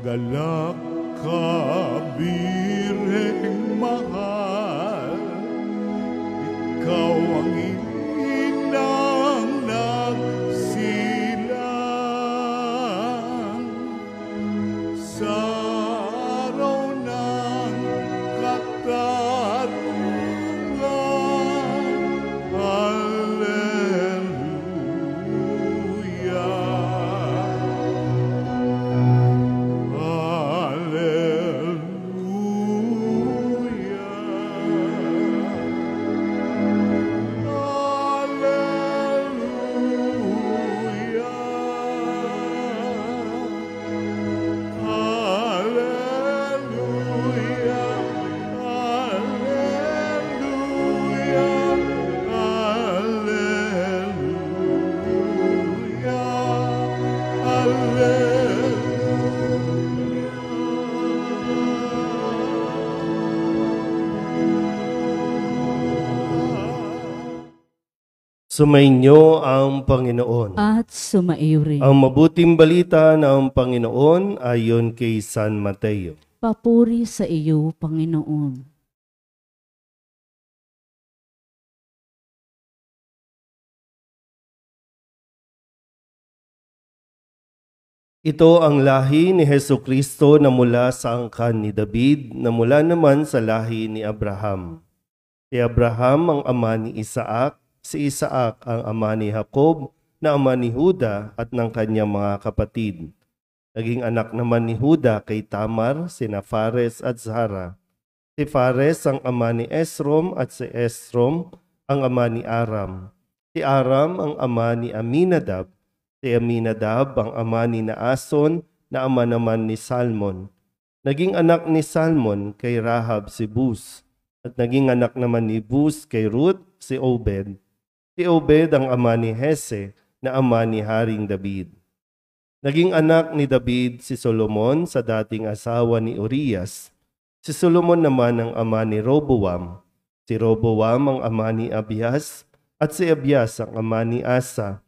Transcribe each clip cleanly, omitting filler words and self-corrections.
Galak ka, Birheng mahal, ikaw ang inang nagsilang sa araw ng katarungan. Sumainyo ang Panginoon. At sumaiyo rin. Ang mabuting balita ng Panginoon ayon kay San Mateo. Papuri sa iyo, Panginoon. Ito ang lahi ni Hesukristo na mula sa angkan ni David, na mula naman sa lahi ni Abraham. Si Abraham ang ama ni Isaac, si Isaac ang ama ni Jacob, na ama ni Juda at ng kanyang mga kapatid. Naging anak naman ni Juda kay Tamar, sina Fares at Zara. Si Fares ang ama ni Esrom at si Esrom ang ama ni Aram. Si Aram ang ama ni Aminadab. Si Aminadab ang ama ni Naason, na ama naman ni Salmon. Naging anak ni Salmon kay Rahab si Bus. At naging anak naman ni Bus kay Ruth si Obed. Si Obed ang ama ni Hese, na ama ni Haring David. Naging anak ni David si Solomon sa dating asawa ni Urias. Si Solomon naman ang ama ni Roboam. Si Roboam ang ama ni Abias, at si Abias ang ama ni Asa.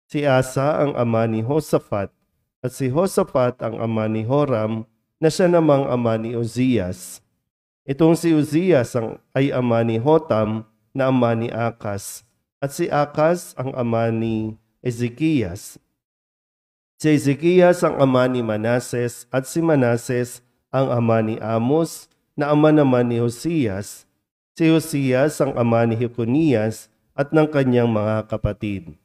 Si Asa ang ama ni Josaphat, at si Josaphat ang ama ni Horam, na siya namang ama ni Uzias. Itong si Uzias ay ama ni Hotam, na ama ni Akas. At si Akas ang ama ni Ezekias. Si Ezekias ang ama ni Manases, at si Manases ang ama ni Amos, na ama naman ni Hosias. Si Hosias ang ama ni Jeconias at ng kanyang mga kapatid.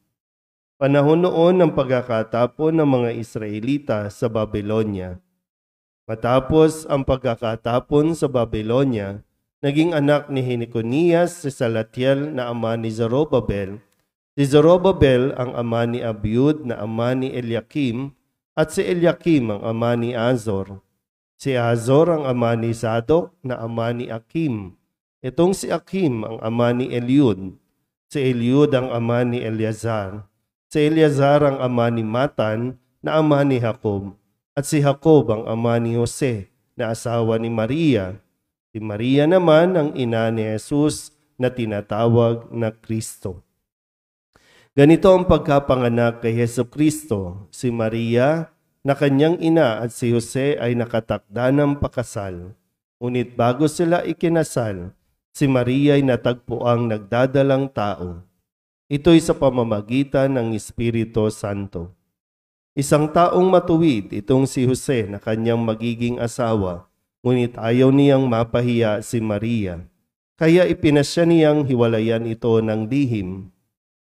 Panahon noon ng pagkakatapon ng mga Israelita sa Babylonia. Matapos ang pagkakatapon sa Babylonia, naging anak ni Jeconias si Salatiel na ama ni Zorobabel. Si Zorobabel ang ama ni Abiud na ama ni Eliakim, at si Eliakim ang ama ni Azor. Si Azor ang ama ni Zadok na ama ni Akim. Itong si Akim ang ama ni Eliud. Si Eliud ang ama ni Eleazar. Si Eleazar ang ama ni Matan na ama ni Jacob. At si Jacob ang ama ni Jose na asawa ni Maria. Si Maria naman ang ina ni Jesus na tinatawag na Kristo. Ganito ang pagkapanganak kay Hesukristo. Si Maria na kanyang ina at si Jose ay nakatakda ng pakasal. Ngunit bago sila ikinasal, si Maria ay natagpuang nagdadalang tao. Ito'y sa pamamagitan ng Espiritu Santo. Isang taong matuwid itong si Jose na kanyang magiging asawa, ngunit ayaw niyang mapahiya si Maria. Kaya ipinasya niyang hiwalayan ito ng lihim.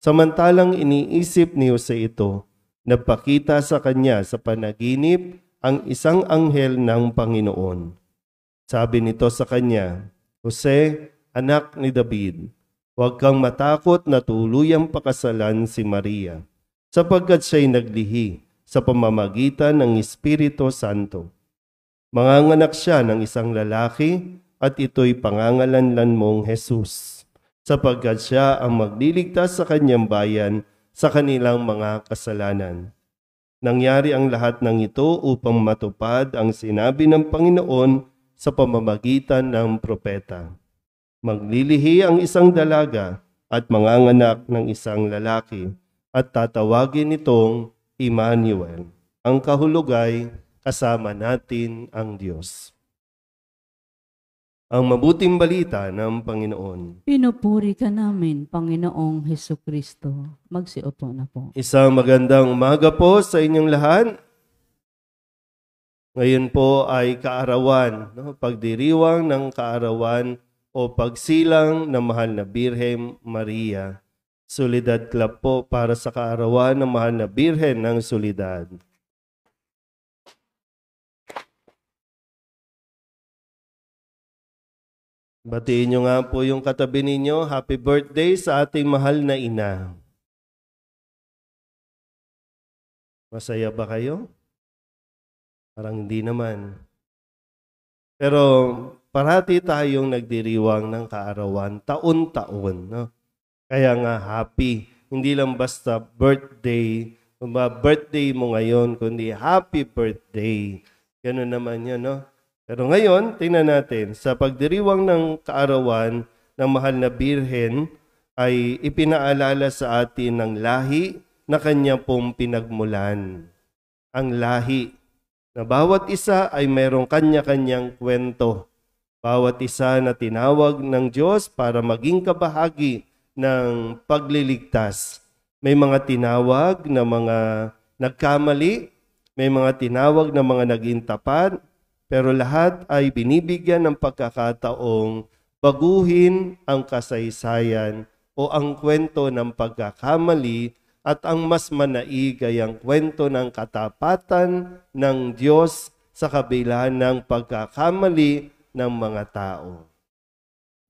Samantalang iniisip ni Jose ito, nagpakita sa kanya sa panaginip ang isang anghel ng Panginoon. Sabi nito sa kanya, Jose, anak ni David, huwag kang matakot na tuluyang pakasalan si Maria, sapagkat siya'y naglihi sa pamamagitan ng Espiritu Santo. Manganganak siya ng isang lalaki at ito'y pangangalanlan mong Jesus, sapagkat siya ang magliligtas sa kanyang bayan sa kanilang mga kasalanan. Nangyari ang lahat ng ito upang matupad ang sinabi ng Panginoon sa pamamagitan ng propeta. Maglilihi ang isang dalaga at manganganak ng isang lalaki at tatawagin itong Emmanuel. Ang kahulugay kasama natin ang Diyos. Ang mabuting balita ng Panginoon. Pinupuri ka namin, Panginoong Hesukristo. Magsiupo na po. Isang magandang umaga po sa inyong lahat. Ngayon po ay kaarawan, pagdiriwang ng kaarawan o pagsilang ng mahal na Birhen Maria. Solidad Club po para sa kaarawan ng mahal na Birhen ng Solidad. Batiin nyo nga po yung katabi ninyo. Happy birthday sa ating mahal na ina. Masaya ba kayo? Parang hindi naman. Pero parati tayong nagdiriwang ng kaarawan, taon-taon. No? Kaya nga happy. Hindi lang basta birthday, birthday mo ngayon, kundi happy birthday. Ganun naman yun, no? Pero ngayon, tingnan natin, sa pagdiriwang ng kaarawan ng mahal na Birhen ay ipinaalala sa atin ng lahi na kanya pong pinagmulan. Ang lahi na bawat isa ay mayroong kanya-kanyang kwento. Bawat isa na tinawag ng Diyos para maging kabahagi ng pagliligtas. May mga tinawag na mga nagkamali, may mga tinawag na mga naging tapat, pero lahat ay binibigyan ng pagkakataong baguhin ang kasaysayan o ang kwento ng pagkakamali at ang mas manaig ay ang kwento ng katapatan ng Diyos sa kabila ng pagkakamali ng mga tao.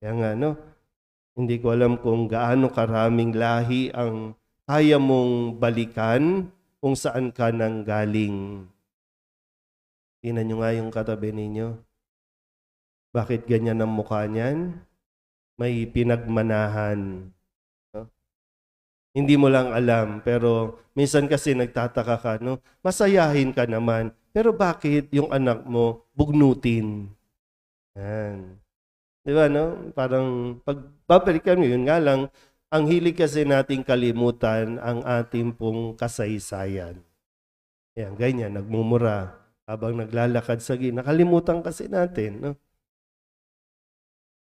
Kaya nga, no? Hindi ko alam kung gaano karaming lahi ang kaya mong balikan kung saan ka nang galing. Tingnan nyo nga yung katabi ninyo. Bakit ganyan ang mukha niyan? May pinagmanahan. No? Hindi mo lang alam, pero minsan kasi nagtataka ka, no? Masayahin ka naman, pero bakit yung anak mo bugnutin? Yan. Di ba, no? Parang pagbabalikan mo, yun nga lang, ang hilig kasi nating kalimutan ang ating pong kasaysayan. Yan, ganyan, nagmumura. Habang naglalakad sa gina, nakalimutan kasi natin. No?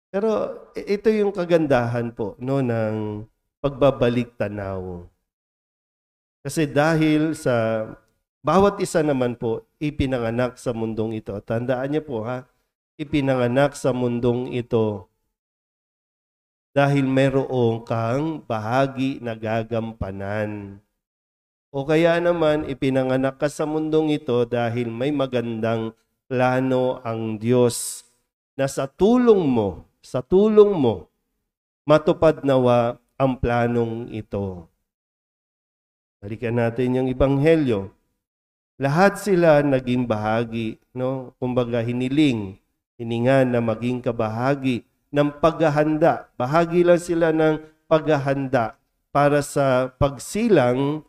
Pero ito yung kagandahan po no, ng pagbabalik tanaw. Kasi dahil sa bawat isa naman po, ipinanganak sa mundong ito. Tandaan niyo po ha, ipinanganak sa mundong ito dahil mayroong kang bahagi na gagampanan. O kaya naman ipinanganak ka sa mundong ito dahil may magandang plano ang Diyos na sa tulong mo, matupad nawa ang planong ito. Balikan natin yung Ebanghelyo. Lahat sila naging bahagi, no? Kumbaga hiningan na maging kabahagi ng paghahanda. Bahagi lang sila ng paghahanda para sa pagsilang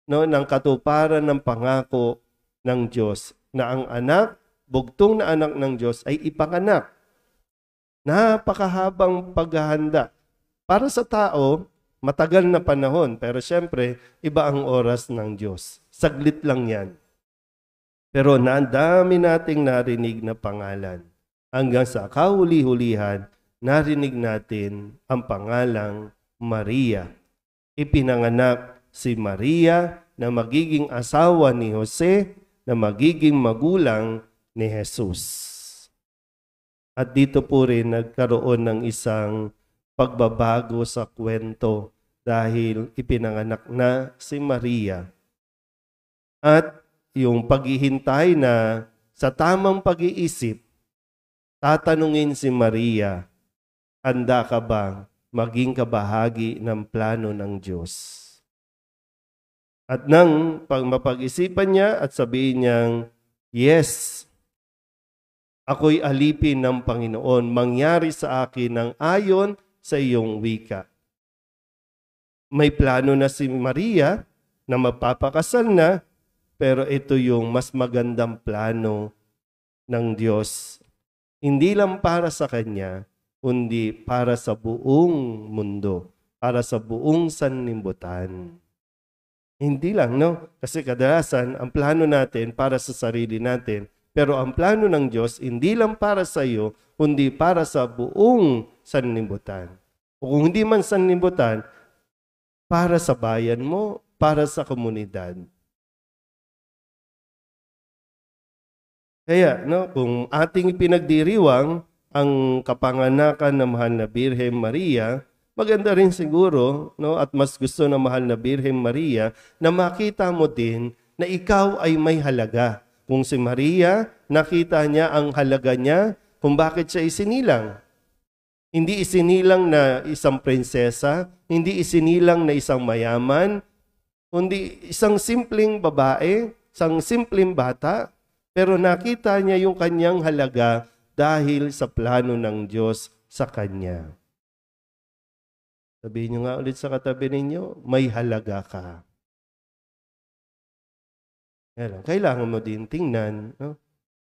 no, ng katuparan ng pangako ng Diyos na ang anak, bugtong na anak ng Diyos ay ipanganak. Napakahabang paghahanda. Para sa tao, matagal na panahon, pero syempre, iba ang oras ng Diyos. Saglit lang yan. Pero dami nating narinig na pangalan. Hanggang sa kahuli-hulihan, narinig natin ang pangalang Maria. Ipinanganak si Maria na magiging asawa ni Jose, na magiging magulang ni Jesus. At dito po rin nagkaroon ng isang pagbabago sa kwento dahil ipinanganak na si Maria. At yung paghihintay na sa tamang pag-iisip, tatanungin si Maria, handa ka ba maging kabahagi ng plano ng Diyos? At nang mapag-isipan niya at sabihin niyang, yes, ako'y alipin ng Panginoon, mangyari sa akin ng ayon sa iyong wika. May plano na si Maria na magpapakasal na, pero ito yung mas magandang plano ng Diyos. Hindi lang para sa kanya, kundi para sa buong mundo, para sa buong sanlibutan. Hindi lang, no? Kasi kadalasan, ang plano natin para sa sarili natin. Pero ang plano ng Diyos, hindi lang para sa iyo, kundi para sa buong sanlibutan. O kung hindi man sanlibutan, para sa bayan mo, para sa komunidad. Kaya, no, kung ating pinagdiriwang ang kapanganakan ng mahal na Birhen Maria, maganda rin siguro, no, at mas gusto ng mahal na Birhen Maria na makita mo din na ikaw ay may halaga. Kung si Maria, nakita niya ang halaga niya kung bakit siya isinilang. Hindi isinilang na isang prinsesa, hindi isinilang na isang mayaman, kundi isang simpleng babae, isang simpleng bata, pero nakita niya yung kanyang halaga dahil sa plano ng Diyos sa kanya. Sabihin niyo nga ulit sa katabi ninyo, may halaga ka. Kailangan mo din tingnan, no?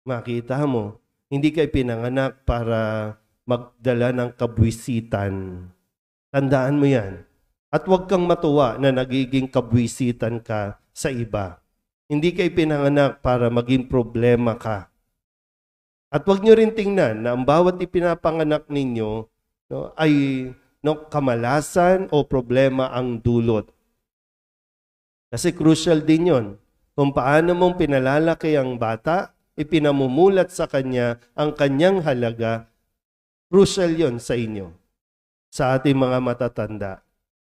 Makita mo, hindi ka pinanganak para magdala ng kabwisitan. Tandaan mo yan. At huwag kang matuwa na nagiging kabwisitan ka sa iba. Hindi kayo pinanganak para maging problema ka. At huwag nyo rin tingnan na ang bawat ipinapanganak ninyo, no, ay kamalasan o problema ang dulot. Kasi crucial din yon. Kung paano mong pinalalaki ang bata, ipinamumulat sa kanya ang kanyang halaga, crucial yon sa inyo, sa ating mga matatanda.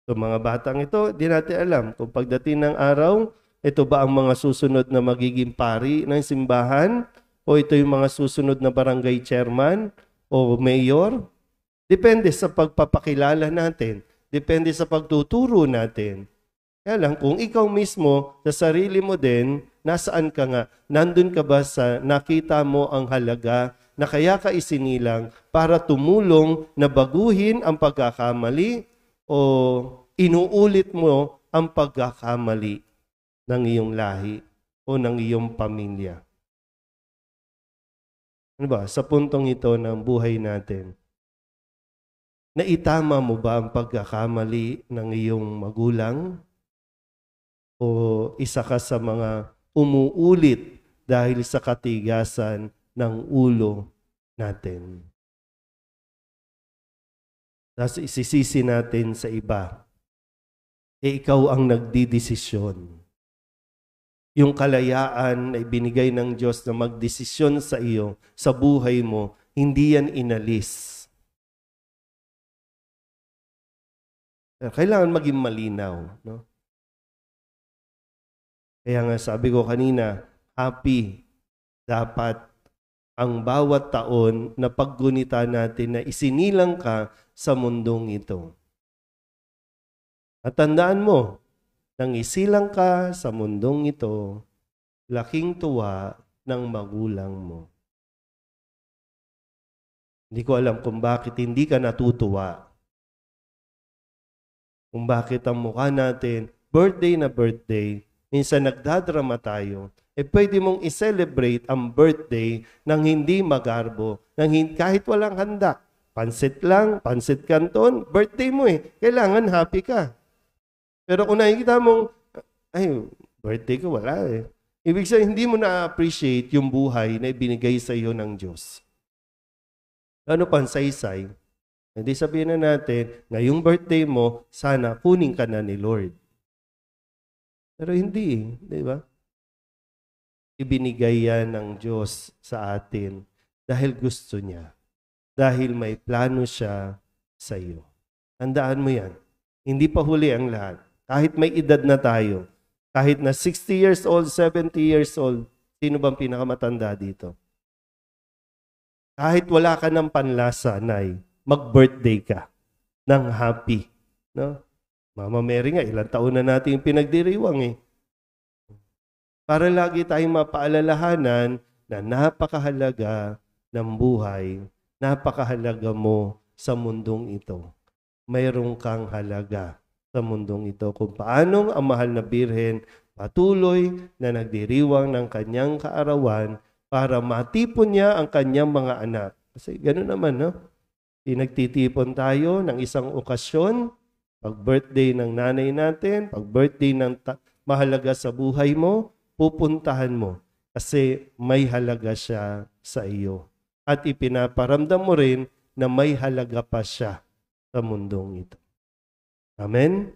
So mga batang ito, di natin alam kung pagdating ng araw, ito ba ang mga susunod na magiging pari ng simbahan? O ito yung mga susunod na barangay chairman o mayor? Depende sa pagpapakilala natin. Depende sa pagtuturo natin. Kaya lang, kung ikaw mismo, sa sarili mo din, nasaan ka nga? Nandun ka ba sa nakita mo ang halaga na kaya ka isinilang para tumulong na baguhin ang pagkakamali o inuulit mo ang pagkakamali ng iyong lahi o ng iyong pamilya? Ano ba? Sa puntong ito ng buhay natin, naitama mo ba ang pagkakamali ng iyong magulang? O isa ka sa mga umuulit dahil sa katigasan ng ulo natin? Tapos isisisi natin sa iba. Ikaw ang nagdidesisyon. Yung kalayaan na ibinigay ng Diyos na magdesisyon sa iyo, sa buhay mo, hindi yan inalis. Kailangan maging malinaw, no? Kaya nga sabi ko kanina, happy dapat ang bawat taon na paggunita natin na isinilang ka sa mundong ito. At tandaan mo, nang isilang ka sa mundong ito, laking tuwa ng magulang mo. Hindi ko alam kung bakit hindi ka natutuwa. Kung bakit ang mukha natin, birthday na birthday, minsan nagdadrama tayo, pwede mong i-celebrate ang birthday nang hindi magarbo, kahit walang handa. Pansit lang, pansit canton, birthday mo Kailangan happy ka. Pero kung nakikita mong, ay, birthday ko, wala Ibig sabihin, hindi mo na-appreciate yung buhay na ibinigay sa iyo ng Diyos. Ano pansaysay? Hindi sabihin na natin, ngayong birthday mo, sana kunin ka na ni Lord. Pero hindi, di ba? Ibinigay yan ng Diyos sa atin dahil gusto niya. Dahil may plano siya sa iyo. Tandaan mo yan. Hindi pa huli ang lahat. Kahit may edad na tayo, kahit na 60 years old, 70 years old, sino bang pinakamatanda dito? Kahit wala ka ng panlasa, Nay, mag-birthday ka ng happy. No? Mama Mary nga, ilang taon na natin yung pinagdiriwang Para lagi tayong mapaalalahanan na napakahalaga ng buhay, napakahalaga mo sa mundong ito. Mayroon kang halaga sa mundong ito. Kung paanong ang mahal na Birhen patuloy na nagdiriwang ng kanyang kaarawan para matipon niya ang kanyang mga anak. Kasi gano'n naman, no? Pinagtitipon tayo ng isang okasyon, pag-birthday ng nanay natin, pag-birthday ng mahalaga sa buhay mo, pupuntahan mo kasi may halaga siya sa iyo. At ipinaparamdam mo rin na may halaga pa siya sa mundong ito. Amen?